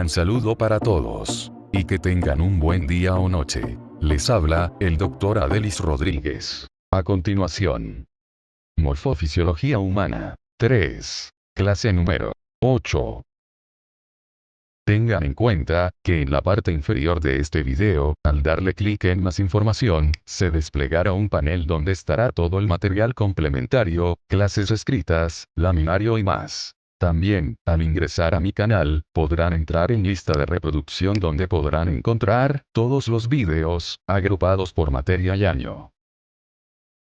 gran saludo para todos. Y que tengan un buen día o noche. Les habla, el Dr. Adelis Rodríguez. A continuación. Morfofisiología humana. 3. Clase número 8. Tengan en cuenta, que en la parte inferior de este video, al darle clic en más información, se desplegará un panel donde estará todo el material complementario, clases escritas, laminario y más. También, al ingresar a mi canal, podrán entrar en lista de reproducción donde podrán encontrar todos los videos, agrupados por materia y año.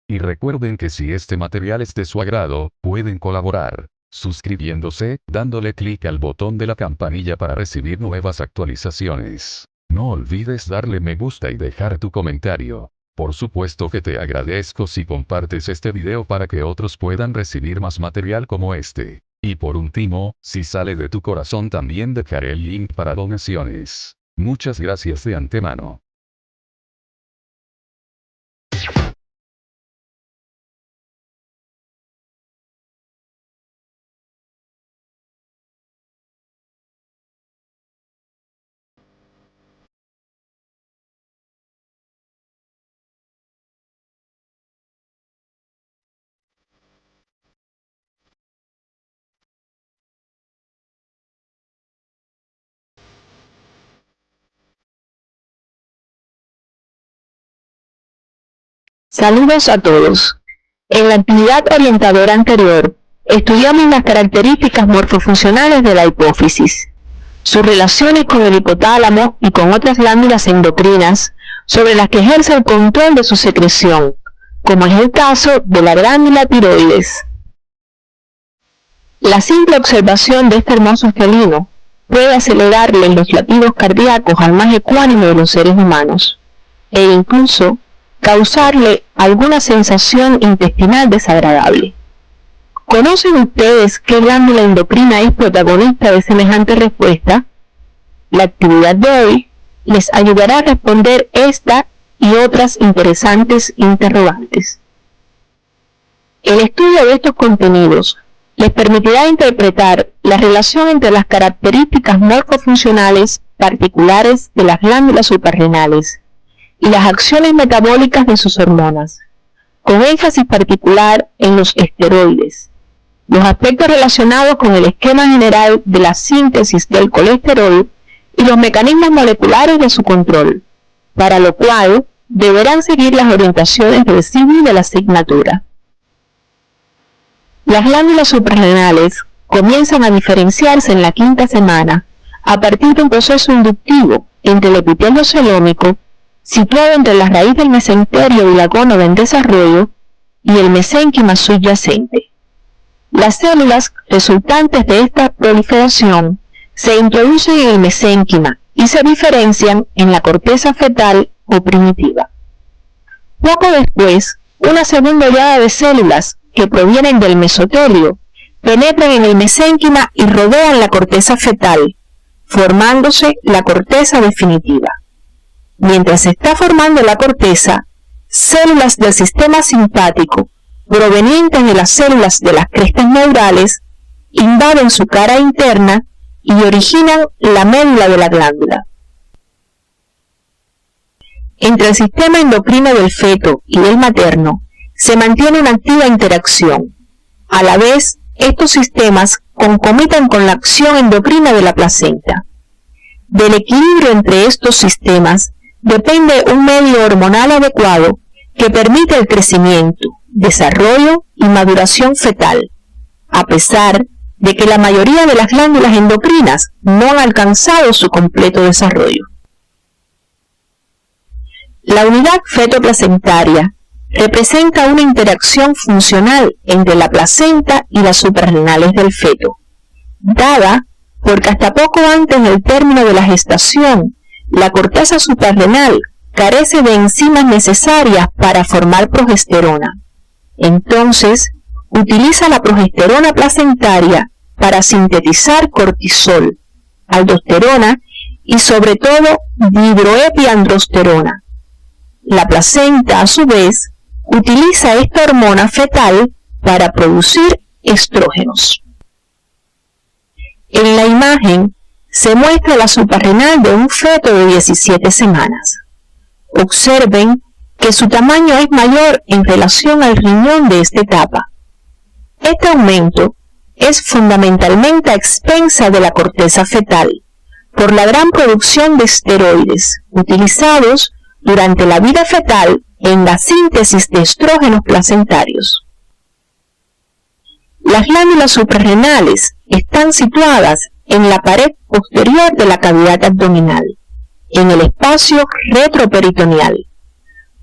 Y recuerden que si este material es de su agrado, pueden colaborar, suscribiéndose, dándole clic al botón de la campanilla para recibir nuevas actualizaciones. No olvides darle me gusta y dejar tu comentario. Por supuesto que te agradezco si compartes este video para que otros puedan recibir más material como este. Y por último, si sale de tu corazón también dejaré el link para donaciones. Muchas gracias de antemano. Saludos a todos. En la actividad orientadora anterior, estudiamos las características morfofuncionales de la hipófisis, sus relaciones con el hipotálamo y con otras glándulas endocrinas sobre las que ejerce el control de su secreción, como es el caso de la glándula tiroides. La simple observación de este hermoso felino puede acelerarle los latidos cardíacos al más ecuánime de los seres humanos, e incluso causarle alguna sensación intestinal desagradable. ¿Conocen ustedes qué glándula endocrina es protagonista de semejante respuesta? La actividad de hoy les ayudará a responder esta y otras interesantes interrogantes. El estudio de estos contenidos les permitirá interpretar la relación entre las características morfofuncionales particulares de las glándulas suprarrenales y las acciones metabólicas de sus hormonas, con énfasis particular en los esteroides, los aspectos relacionados con el esquema general de la síntesis del colesterol y los mecanismos moleculares de su control, para lo cual deberán seguir las orientaciones del signo de la asignatura. Las glándulas suprarrenales comienzan a diferenciarse en la quinta semana a partir de un proceso inductivo entre el epitelio celómico situado entre la raíz del mesenterio y la gónada en desarrollo y el mesénquima subyacente. Las células resultantes de esta proliferación se introducen en el mesénquima y se diferencian en la corteza fetal o primitiva. Poco después, una segunda oleada de células que provienen del mesotelio penetran en el mesénquima y rodean la corteza fetal, formándose la corteza definitiva. Mientras se está formando la corteza, células del sistema simpático, provenientes de las células de las crestas neurales, invaden su cara interna y originan la médula de la glándula. Entre el sistema endocrino del feto y del materno se mantiene una activa interacción. A la vez, estos sistemas concomitan con la acción endocrina de la placenta. Del equilibrio entre estos sistemas depende un medio hormonal adecuado que permite el crecimiento, desarrollo y maduración fetal, a pesar de que la mayoría de las glándulas endocrinas no han alcanzado su completo desarrollo. La unidad fetoplacentaria representa una interacción funcional entre la placenta y las suprarrenales del feto, dada porque hasta poco antes del término de la gestación, la corteza suprarrenal carece de enzimas necesarias para formar progesterona. Entonces, utiliza la progesterona placentaria para sintetizar cortisol, aldosterona y sobre todo dihidroepiandrosterona. La placenta, a su vez, utiliza esta hormona fetal para producir estrógenos. En la imagen se muestra la suprarrenal de un feto de 17 semanas. Observen que su tamaño es mayor en relación al riñón de esta etapa. Este aumento es fundamentalmente a expensa de la corteza fetal, por la gran producción de esteroides utilizados durante la vida fetal en la síntesis de estrógenos placentarios. Las glándulas suprarrenales están situadas en la pared posterior de la cavidad abdominal, en el espacio retroperitoneal,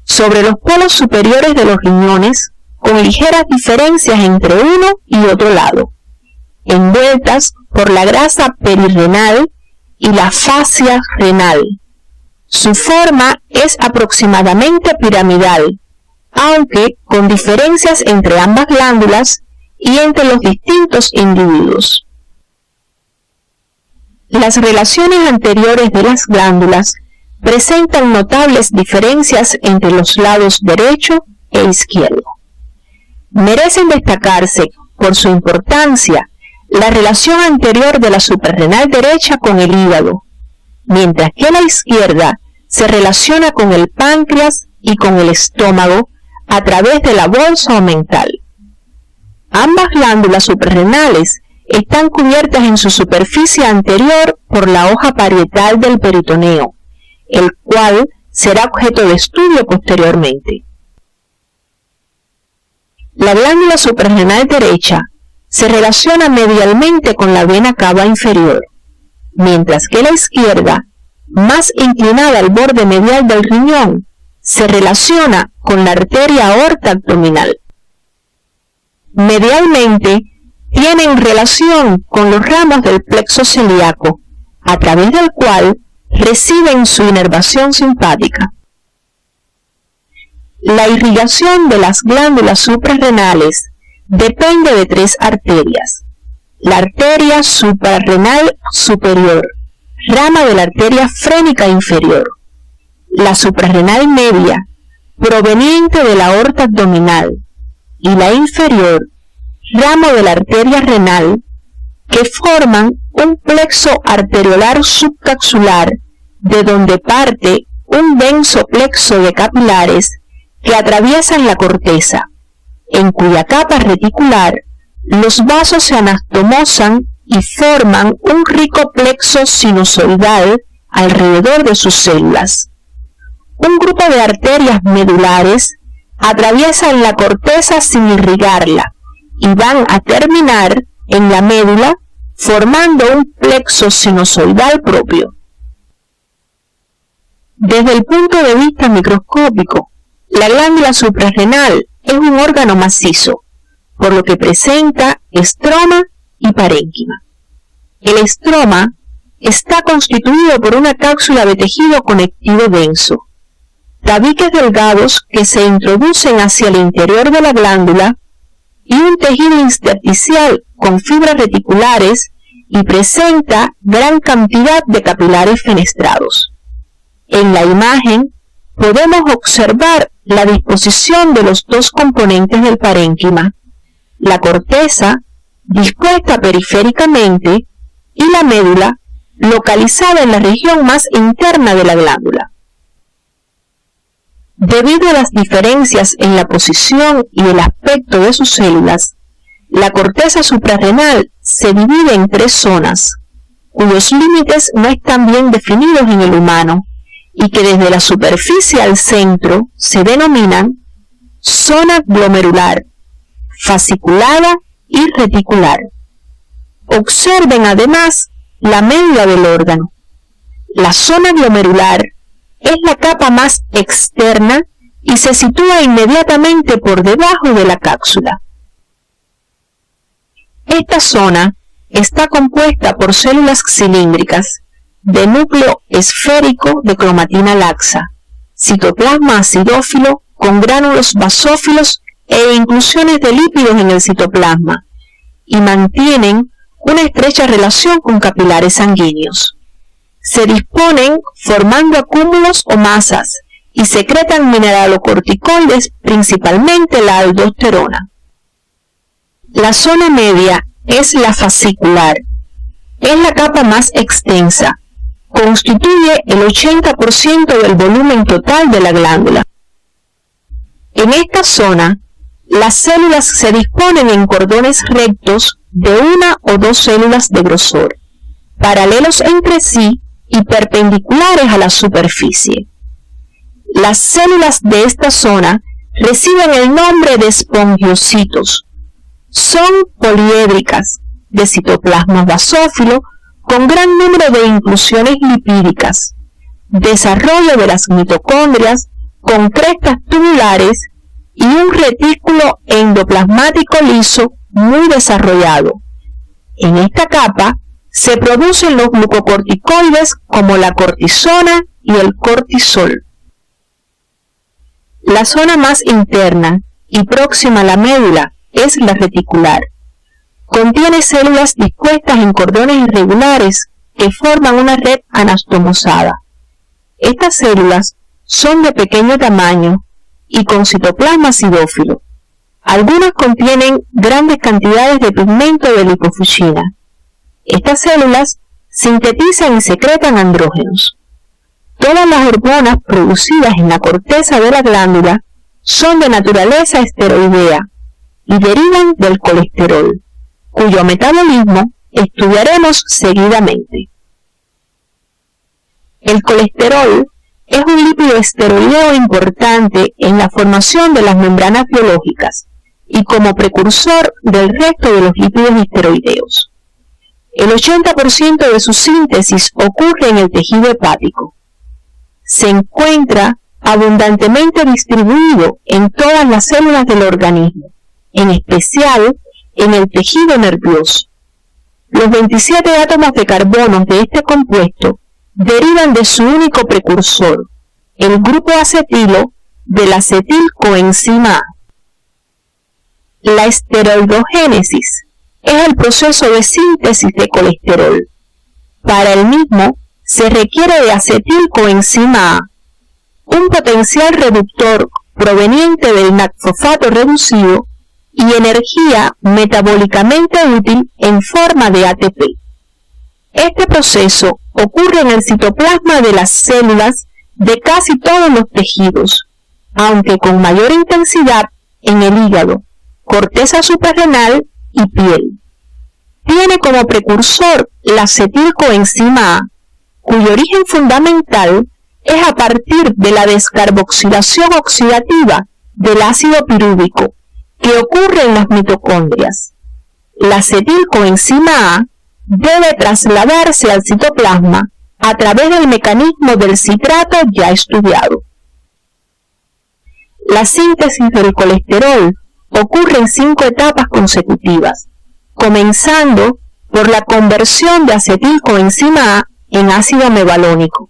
sobre los polos superiores de los riñones, con ligeras diferencias entre uno y otro lado, envueltas por la grasa perirrenal y la fascia renal. Su forma es aproximadamente piramidal, aunque con diferencias entre ambas glándulas y entre los distintos individuos. Las relaciones anteriores de las glándulas presentan notables diferencias entre los lados derecho e izquierdo. Merecen destacarse por su importancia la relación anterior de la suprarrenal derecha con el hígado, mientras que la izquierda se relaciona con el páncreas y con el estómago a través de la bolsa omental. Ambas glándulas suprarrenales están cubiertas en su superficie anterior por la hoja parietal del peritoneo, el cual será objeto de estudio posteriormente. La glándula suprarrenal derecha se relaciona medialmente con la vena cava inferior, mientras que la izquierda, más inclinada al borde medial del riñón, se relaciona con la arteria aorta abdominal. Medialmente, tienen relación con los ramos del plexo celíaco, a través del cual reciben su inervación simpática. La irrigación de las glándulas suprarrenales depende de tres arterias: la arteria suprarrenal superior, rama de la arteria frénica inferior; la suprarrenal media, proveniente de la aorta abdominal; y la inferior, ramo de la arteria renal, que forman un plexo arteriolar subcapsular, de donde parte un denso plexo de capilares que atraviesan la corteza, en cuya capa reticular los vasos se anastomosan y forman un rico plexo sinusoidal alrededor de sus células. Un grupo de arterias medulares atraviesan la corteza sin irrigarla y van a terminar en la médula, formando un plexo sinusoidal propio. Desde el punto de vista microscópico, la glándula suprarrenal es un órgano macizo, por lo que presenta estroma y parénquima. El estroma está constituido por una cápsula de tejido conectivo denso, tabiques delgados que se introducen hacia el interior de la glándula y un tejido intersticial con fibras reticulares, y presenta gran cantidad de capilares fenestrados. En la imagen podemos observar la disposición de los dos componentes del parénquima, la corteza dispuesta periféricamente y la médula localizada en la región más interna de la glándula. Debido a las diferencias en la posición y el aspecto de sus células, la corteza suprarrenal se divide en tres zonas, cuyos límites no están bien definidos en el humano, y que desde la superficie al centro se denominan zona glomerular, fasciculada y reticular. Observen además la médula del órgano. La zona glomerular es la capa más externa y se sitúa inmediatamente por debajo de la cápsula. Esta zona está compuesta por células cilíndricas de núcleo esférico de cromatina laxa, citoplasma acidófilo con gránulos basófilos e inclusiones de lípidos en el citoplasma, y mantienen una estrecha relación con capilares sanguíneos. Se disponen formando acúmulos o masas y secretan mineralocorticoides, principalmente la aldosterona. La zona media es la fascicular, Es la capa más extensa. Constituye el 80% del volumen total de la glándula. En esta zona, las células se disponen en cordones rectos de 1 o 2 células de grosor, paralelos entre sí y perpendiculares a la superficie. Las células de esta zona reciben el nombre de espongiocitos. Son poliédricas, de citoplasma basófilo, con gran número de inclusiones lipídicas, desarrollo de las mitocondrias con crestas tubulares y un retículo endoplasmático liso muy desarrollado. En esta capa se producen los glucocorticoides como la cortisona y el cortisol. La zona más interna y próxima a la médula es la reticular. Contiene células dispuestas en cordones irregulares que forman una red anastomosada. Estas células son de pequeño tamaño y con citoplasma acidófilo. Algunas contienen grandes cantidades de pigmento de lipofucina. Estas células sintetizan y secretan andrógenos. Todas las hormonas producidas en la corteza de la glándula son de naturaleza esteroidea y derivan del colesterol, cuyo metabolismo estudiaremos seguidamente. El colesterol es un lípido esteroideo importante en la formación de las membranas biológicas y como precursor del resto de los lípidos esteroideos. El 80% de su síntesis ocurre en el tejido hepático. Se encuentra abundantemente distribuido en todas las células del organismo, en especial en el tejido nervioso. Los 27 átomos de carbono de este compuesto derivan de su único precursor, el grupo acetilo de la acetilcoenzima A. La esteroidogénesis es el proceso de síntesis de colesterol. Para el mismo se requiere de acetilcoenzima A, un potencial reductor proveniente del NAC-fosfato reducido y energía metabólicamente útil en forma de ATP. Este proceso ocurre en el citoplasma de las células de casi todos los tejidos, aunque con mayor intensidad en el hígado, corteza suprarrenal y piel. Tiene como precursor la acetilcoenzima A, cuyo origen fundamental es a partir de la descarboxilación oxidativa del ácido pirúvico que ocurre en las mitocondrias. La acetilcoenzima A debe trasladarse al citoplasma a través del mecanismo del citrato ya estudiado. La síntesis del colesterol ocurre en 5 etapas consecutivas, comenzando por la conversión de acetilcoenzima A en ácido mevalónico,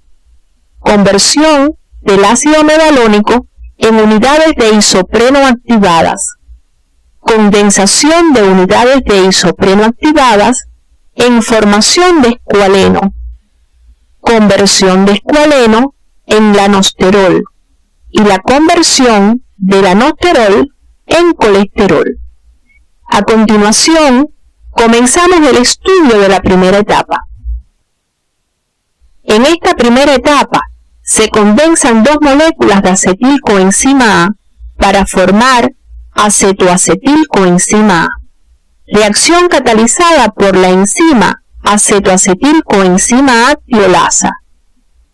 conversión del ácido mevalónico en unidades de isopreno activadas, condensación de unidades de isopreno activadas en formación de escualeno, conversión de escualeno en lanosterol y la conversión de lanosterol en colesterol. A continuación, comenzamos el estudio de la primera etapa. En esta primera etapa se condensan 2 moléculas de acetilcoenzima A para formar acetoacetilcoenzima A. Reacción catalizada por la enzima acetoacetilcoenzima A tiolasa.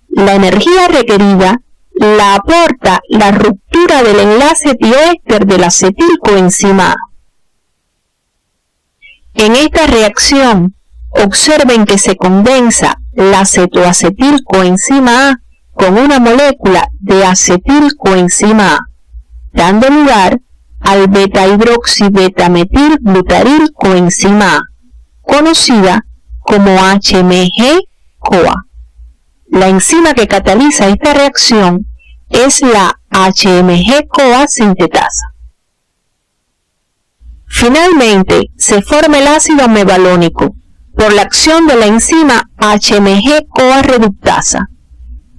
La energía requerida la aporta la ruptura del enlace tioéster de la acetilcoenzima A. En esta reacción, observen que se condensa la acetoacetilcoenzima A con una molécula de acetilcoenzima A, dando lugar al beta-hidroxibetametilglutarilcoenzima A, conocida como HMG-CoA. La enzima que cataliza esta reacción es la HMG-CoA sintetasa. Finalmente, se forma el ácido mevalónico por la acción de la enzima HMG-CoA reductasa.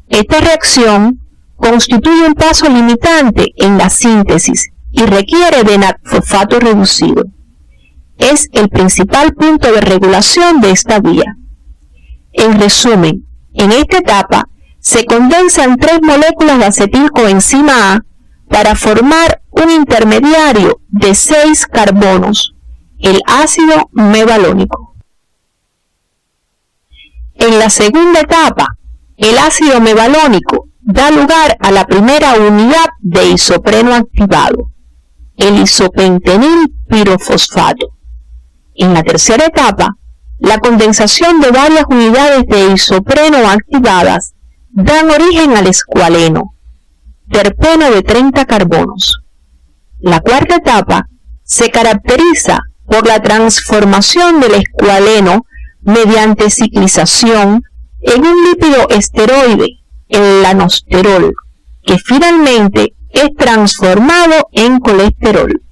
Esta reacción constituye un paso limitante en la síntesis y requiere de NAC-fosfato reducido. Es el principal punto de regulación de esta vía. En resumen, en esta etapa se condensan 3 moléculas de acetilcoenzima A para formar un intermediario de 6 carbonos, el ácido mevalónico. En la segunda etapa, el ácido mevalónico da lugar a la primera unidad de isopreno activado, el isopentenil pirofosfato. En la tercera etapa, la condensación de varias unidades de isopreno activadas dan origen al escualeno, terpeno de 30 carbonos. La cuarta etapa se caracteriza por la transformación del escualeno mediante ciclización en un lípido esteroide, el lanosterol, que finalmente es transformado en colesterol.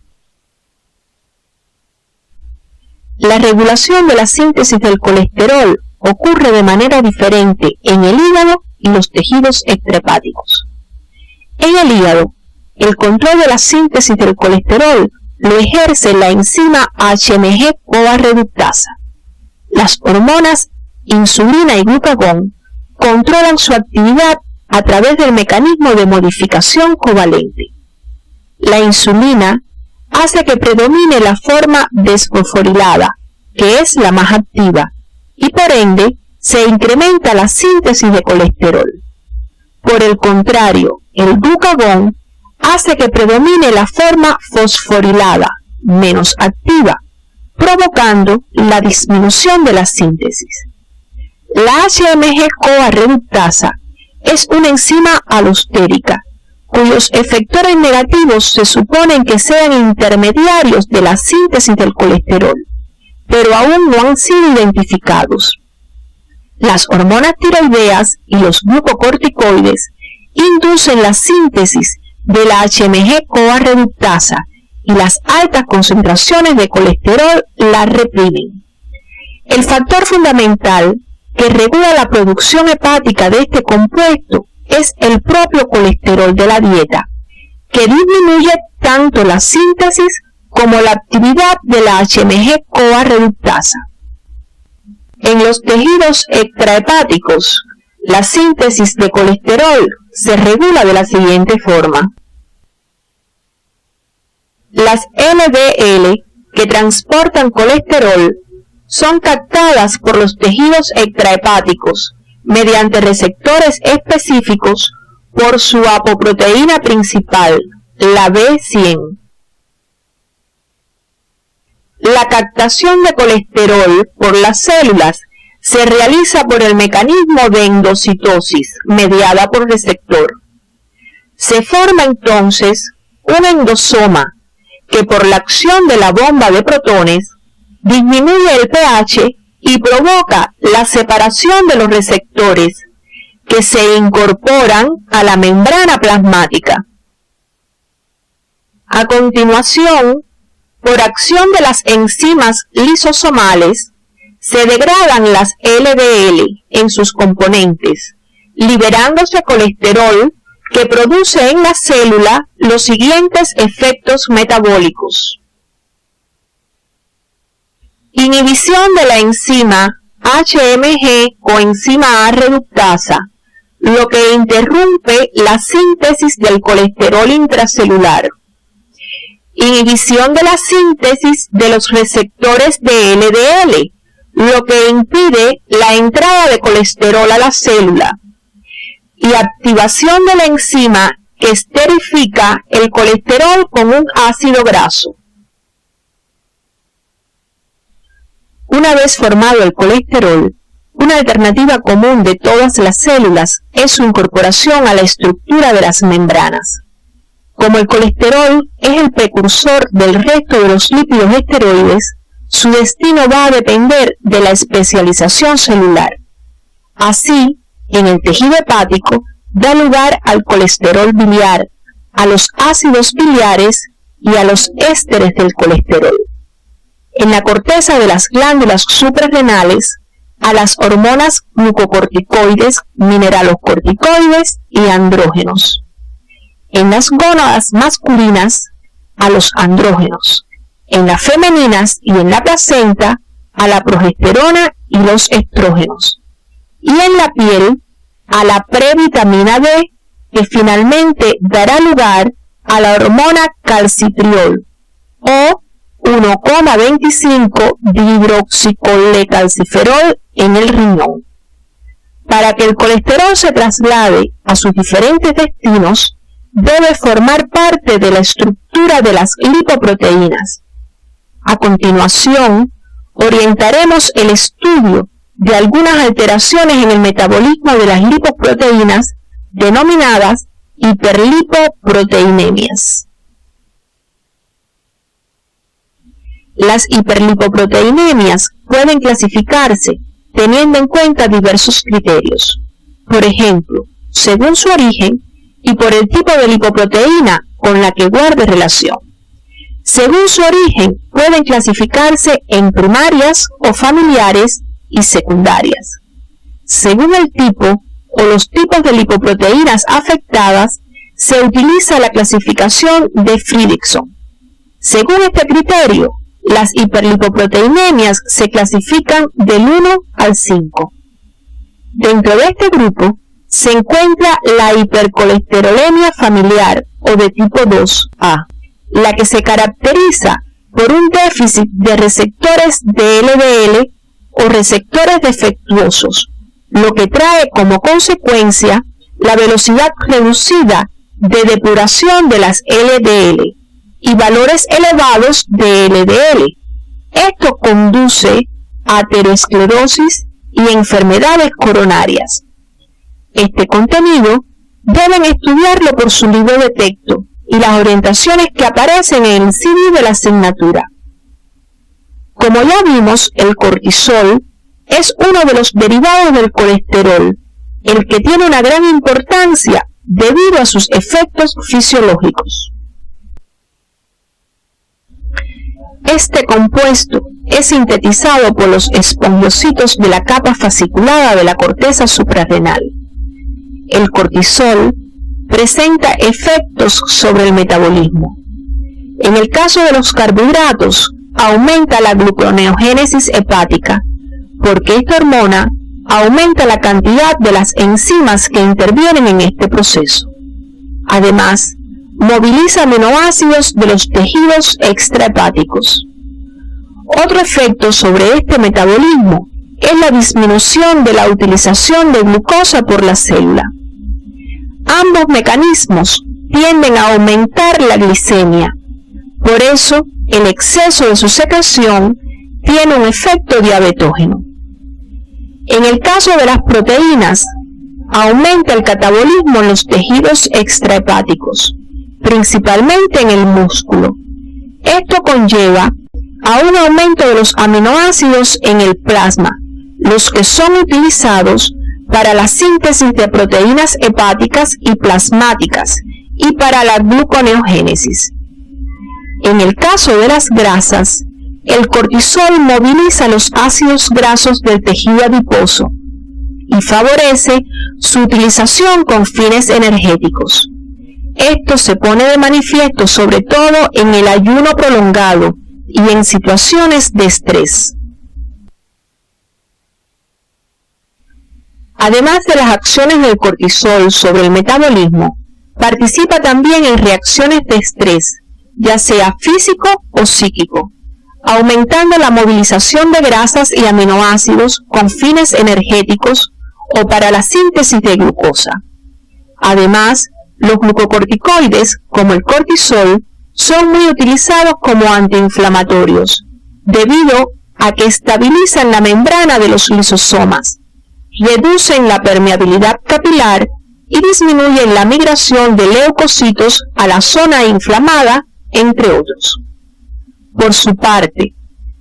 La regulación de la síntesis del colesterol ocurre de manera diferente en el hígado y los tejidos extrahepáticos. En el hígado, el control de la síntesis del colesterol lo ejerce la enzima HMG-CoA reductasa. Las hormonas insulina y glucagón controlan su actividad a través del mecanismo de modificación covalente. La insulina hace que predomine la forma desfosforilada, que es la más activa, y por ende se incrementa la síntesis de colesterol. Por el contrario, el glucagón hace que predomine la forma fosforilada, menos activa, provocando la disminución de la síntesis. La HMG-CoA reductasa es una enzima alostérica, cuyos efectores negativos se suponen que sean intermediarios de la síntesis del colesterol, pero aún no han sido identificados. Las hormonas tiroideas y los glucocorticoides inducen la síntesis de la HMG-CoA reductasa y las altas concentraciones de colesterol la reprimen. El factor fundamental que regula la producción hepática de este compuesto es el propio colesterol de la dieta, que disminuye tanto la síntesis como la actividad de la HMG-CoA reductasa. En los tejidos extrahepáticos, la síntesis de colesterol se regula de la siguiente forma. Las LDL que transportan colesterol son captadas por los tejidos extrahepáticos mediante receptores específicos por su apoproteína principal, la B100. La captación de colesterol por las células se realiza por el mecanismo de endocitosis mediada por receptor. Se forma entonces un endosoma que por la acción de la bomba de protones disminuye el pH y provoca la separación de los receptores que se incorporan a la membrana plasmática. A continuación, por acción de las enzimas lisosomales, se degradan las LDL en sus componentes, liberándose colesterol que produce en la célula los siguientes efectos metabólicos. Inhibición de la enzima HMG coenzima A reductasa, lo que interrumpe la síntesis del colesterol intracelular. Inhibición de la síntesis de los receptores de LDL, lo que impide la entrada de colesterol a la célula. Y activación de la enzima que esterifica el colesterol con un ácido graso. Una vez formado el colesterol, una alternativa común de todas las células es su incorporación a la estructura de las membranas. Como el colesterol es el precursor del resto de los lípidos esteroides, su destino va a depender de la especialización celular. Así, en el tejido hepático, da lugar al colesterol biliar, a los ácidos biliares y a los ésteres del colesterol. En la corteza de las glándulas suprarrenales, a las hormonas glucocorticoides, mineralocorticoides y andrógenos. En las gónadas masculinas, a los andrógenos. En las femeninas y en la placenta, a la progesterona y los estrógenos. y en la piel a la previtamina D, que finalmente dará lugar a la hormona calcitriol o 1,25 dihidroxicolecalciferol en el riñón. Para que el colesterol se traslade a sus diferentes destinos, debe formar parte de la estructura de las lipoproteínas. A continuación, orientaremos el estudio de algunas alteraciones en el metabolismo de las lipoproteínas denominadas hiperlipoproteinemias. Las hiperlipoproteinemias pueden clasificarse teniendo en cuenta diversos criterios, por ejemplo, según su origen y por el tipo de lipoproteína con la que guarde relación. Según su origen, pueden clasificarse en primarias o familiares y secundarias. Según el tipo o los tipos de lipoproteínas afectadas, se utiliza la clasificación de Fredrickson. Según este criterio, las hiperlipoproteinemias se clasifican del 1 al 5. Dentro de este grupo se encuentra la hipercolesterolemia familiar o de tipo 2A, la que se caracteriza por un déficit de receptores de LDL o receptores defectuosos, lo que trae como consecuencia la velocidad reducida de depuración de las LDL y valores elevados de LDL. Esto conduce a aterosclerosis y enfermedades coronarias. Este contenido deben estudiarlo por su libro de texto y las orientaciones que aparecen en el CD de la asignatura. Como ya vimos, el cortisol es uno de los derivados del colesterol, el que tiene una gran importancia debido a sus efectos fisiológicos. Este compuesto es sintetizado por los espongiocitos de la capa fasciculada de la corteza suprarrenal. El cortisol presenta efectos sobre el metabolismo. En el caso de los carbohidratos, aumenta la gluconeogénesis hepática, porque esta hormona aumenta la cantidad de las enzimas que intervienen en este proceso. Además, moviliza aminoácidos de los tejidos extrahepáticos. Otro efecto sobre este metabolismo es la disminución de la utilización de glucosa por la célula. Ambos mecanismos tienden a aumentar la glicemia. Por eso, el exceso de su secreción tiene un efecto diabetógeno. En el caso de las proteínas, aumenta el catabolismo en los tejidos extrahepáticos, principalmente en el músculo. Esto conlleva a un aumento de los aminoácidos en el plasma, los que son utilizados para la síntesis de proteínas hepáticas y plasmáticas y para la gluconeogénesis. En el caso de las grasas, el cortisol moviliza los ácidos grasos del tejido adiposo y favorece su utilización con fines energéticos. Esto se pone de manifiesto sobre todo en el ayuno prolongado y en situaciones de estrés. Además de las acciones del cortisol sobre el metabolismo, participa también en reacciones de estrés, ya sea físico o psíquico, aumentando la movilización de grasas y aminoácidos con fines energéticos o para la síntesis de glucosa. Además, los glucocorticoides, como el cortisol, son muy utilizados como antiinflamatorios, debido a que estabilizan la membrana de los lisosomas, reducen la permeabilidad capilar y disminuyen la migración de leucocitos a la zona inflamada, entre otros. Por su parte,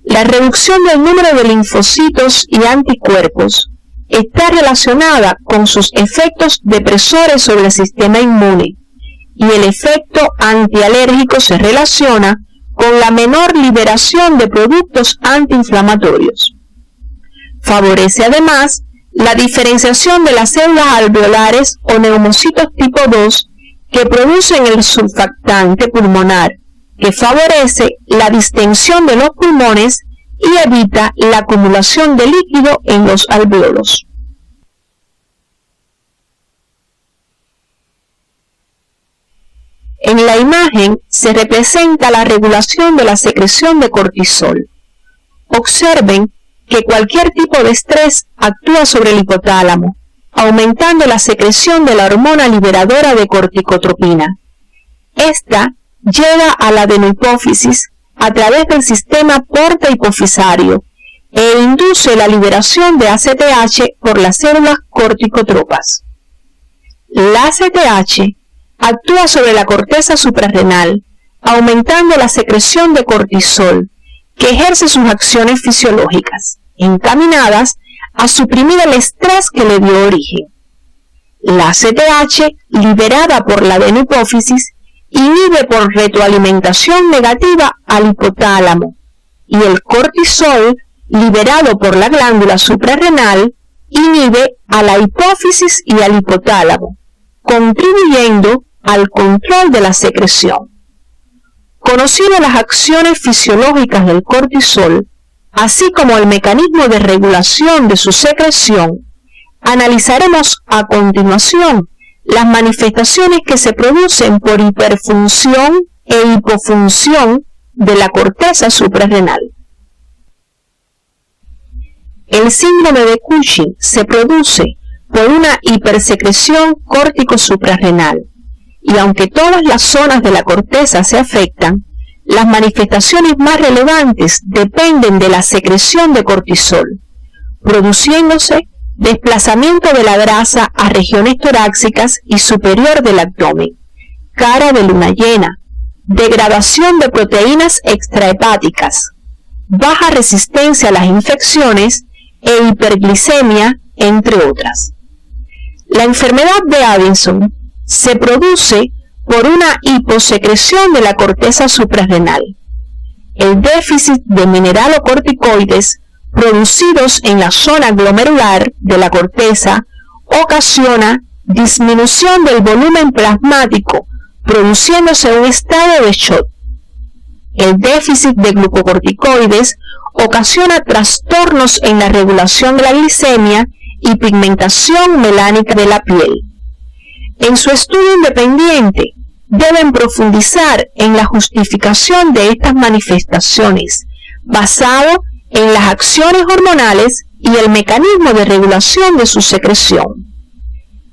la reducción del número de linfocitos y anticuerpos está relacionada con sus efectos depresores sobre el sistema inmune, y el efecto antialérgico se relaciona con la menor liberación de productos antiinflamatorios. Favorece además la diferenciación de las células alveolares o neumocitos tipo 2 que producen el surfactante pulmonar, que favorece la distensión de los pulmones y evita la acumulación de líquido en los alvéolos. En la imagen se representa la regulación de la secreción de cortisol. Observen que cualquier tipo de estrés actúa sobre el hipotálamo, aumentando la secreción de la hormona liberadora de corticotropina. Esta llega a la adenohipófisis a través del sistema porta-hipofisario e induce la liberación de ACTH por las células corticotropas. La ACTH actúa sobre la corteza suprarrenal, aumentando la secreción de cortisol, que ejerce sus acciones fisiológicas, encaminadas a suprimir el estrés que le dio origen. La ACTH, liberada por la adenohipófisis, inhibe por retroalimentación negativa al hipotálamo, y el cortisol, liberado por la glándula suprarrenal, inhibe a la hipófisis y al hipotálamo, contribuyendo al control de la secreción. Conociendo las acciones fisiológicas del cortisol, así como el mecanismo de regulación de su secreción, analizaremos a continuación las manifestaciones que se producen por hiperfunción e hipofunción de la corteza suprarrenal. El síndrome de Cushing se produce por una hipersecreción córtico-suprarrenal, y aunque todas las zonas de la corteza se afectan, las manifestaciones más relevantes dependen de la secreción de cortisol, produciéndose desplazamiento de la grasa a regiones torácicas y superior del abdomen, cara de luna llena, degradación de proteínas extrahepáticas, baja resistencia a las infecciones e hiperglicemia, entre otras. La enfermedad de Addison se produce por una hiposecreción de la corteza suprarrenal. El déficit de mineralocorticoides producidos en la zona glomerular de la corteza ocasiona disminución del volumen plasmático, produciéndose un estado de shock. El déficit de glucocorticoides ocasiona trastornos en la regulación de la glicemia y pigmentación melánica de la piel. En su estudio independiente, deben profundizar en la justificación de estas manifestaciones, basado en las acciones hormonales y el mecanismo de regulación de su secreción.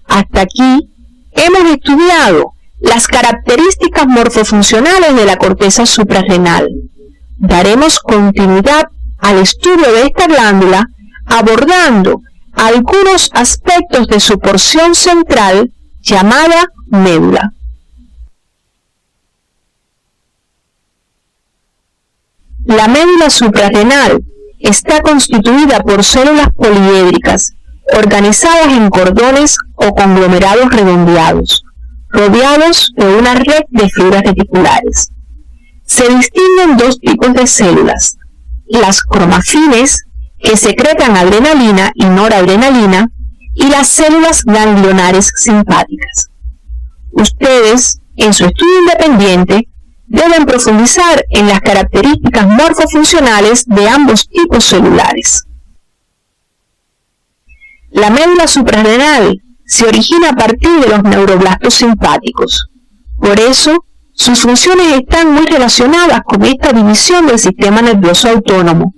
Hasta aquí, hemos estudiado las características morfofuncionales de la corteza suprarrenal. Daremos continuidad al estudio de esta glándula, abordando algunos aspectos de su porción central, llamada médula. La médula suprarrenal está constituida por células poliédricas, organizadas en cordones o conglomerados redondeados, rodeados de una red de fibras reticulares. Se distinguen dos tipos de células: las cromafines, que secretan adrenalina y noradrenalina, y las células ganglionares simpáticas. Ustedes, en su estudio independiente, deben profundizar en las características morfofuncionales de ambos tipos celulares. La médula suprarrenal se origina a partir de los neuroblastos simpáticos. Por eso, sus funciones están muy relacionadas con esta división del sistema nervioso autónomo,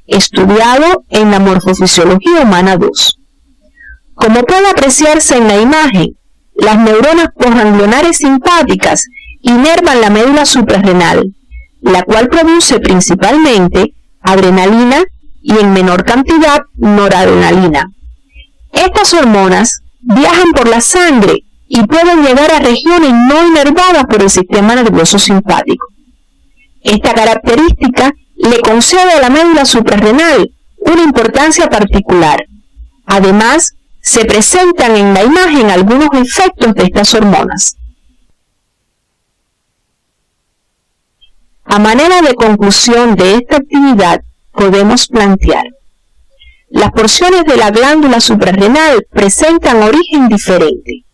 estudiado en la Morfofisiología Humana 2. Como puede apreciarse en la imagen, las neuronas postganglionares simpáticas inervan la médula suprarrenal, la cual produce principalmente adrenalina y en menor cantidad noradrenalina. Estas hormonas viajan por la sangre y pueden llegar a regiones no inervadas por el sistema nervioso simpático. Esta característica le concede a la médula suprarrenal una importancia particular. Además, se presentan en la imagen algunos efectos de estas hormonas. A manera de conclusión de esta actividad, podemos plantear: las porciones de la glándula suprarrenal presentan origen diferente.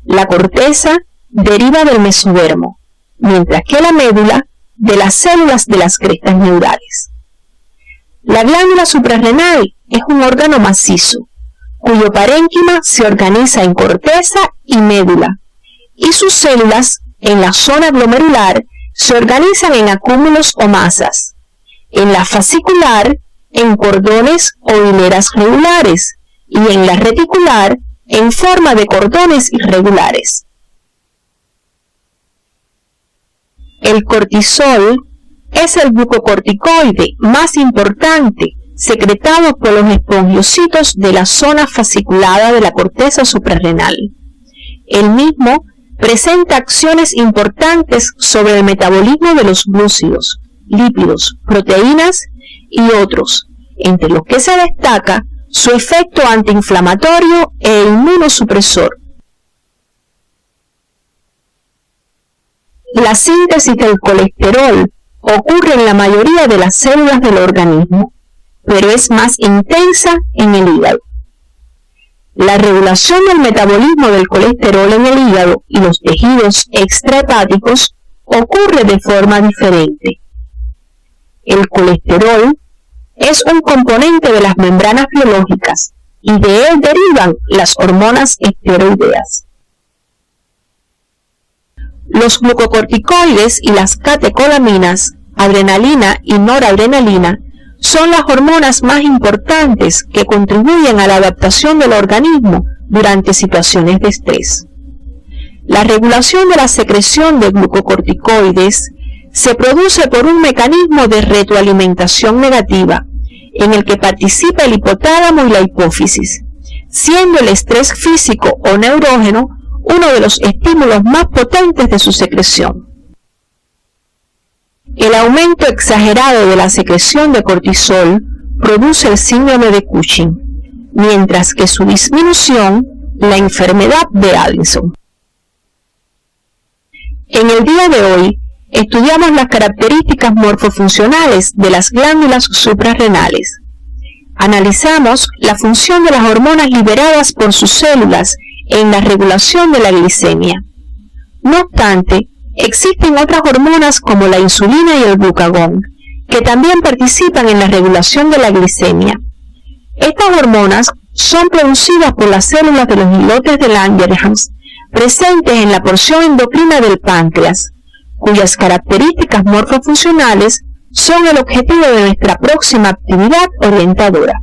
La corteza deriva del mesodermo, mientras que la médula de las células de las crestas neurales. La glándula suprarrenal es un órgano macizo, cuyo parénquima se organiza en corteza y médula, y sus células en la zona glomerular se organizan en acúmulos o masas, en la fascicular en cordones o hileras regulares y en la reticular en forma de cordones irregulares. El cortisol es el glucocorticoide más importante secretado por los espongiocitos de la zona fasciculada de la corteza suprarrenal. El mismo presenta acciones importantes sobre el metabolismo de los glúcidos, lípidos, proteínas y otros, entre los que se destaca su efecto antiinflamatorio e inmunosupresor. La síntesis del colesterol ocurre en la mayoría de las células del organismo, pero es más intensa en el hígado. La regulación del metabolismo del colesterol en el hígado y los tejidos extrahepáticos ocurre de forma diferente. El colesterol es un componente de las membranas biológicas y de él derivan las hormonas esteroideas. Los glucocorticoides y las catecolaminas, adrenalina y noradrenalina, son las hormonas más importantes que contribuyen a la adaptación del organismo durante situaciones de estrés. La regulación de la secreción de glucocorticoides se produce por un mecanismo de retroalimentación negativa, en el que participa el hipotálamo y la hipófisis, siendo el estrés físico o neurógeno uno de los estímulos más potentes de su secreción. El aumento exagerado de la secreción de cortisol produce el síndrome de Cushing, mientras que su disminución, la enfermedad de Addison. En el día de hoy, estudiamos las características morfofuncionales de las glándulas suprarrenales. Analizamos la función de las hormonas liberadas por sus células en la regulación de la glicemia. No obstante, existen otras hormonas como la insulina y el glucagón, que también participan en la regulación de la glicemia. Estas hormonas son producidas por las células de los islotes de Langerhans presentes en la porción endocrina del páncreas, cuyas características morfofuncionales son el objetivo de nuestra próxima actividad orientadora.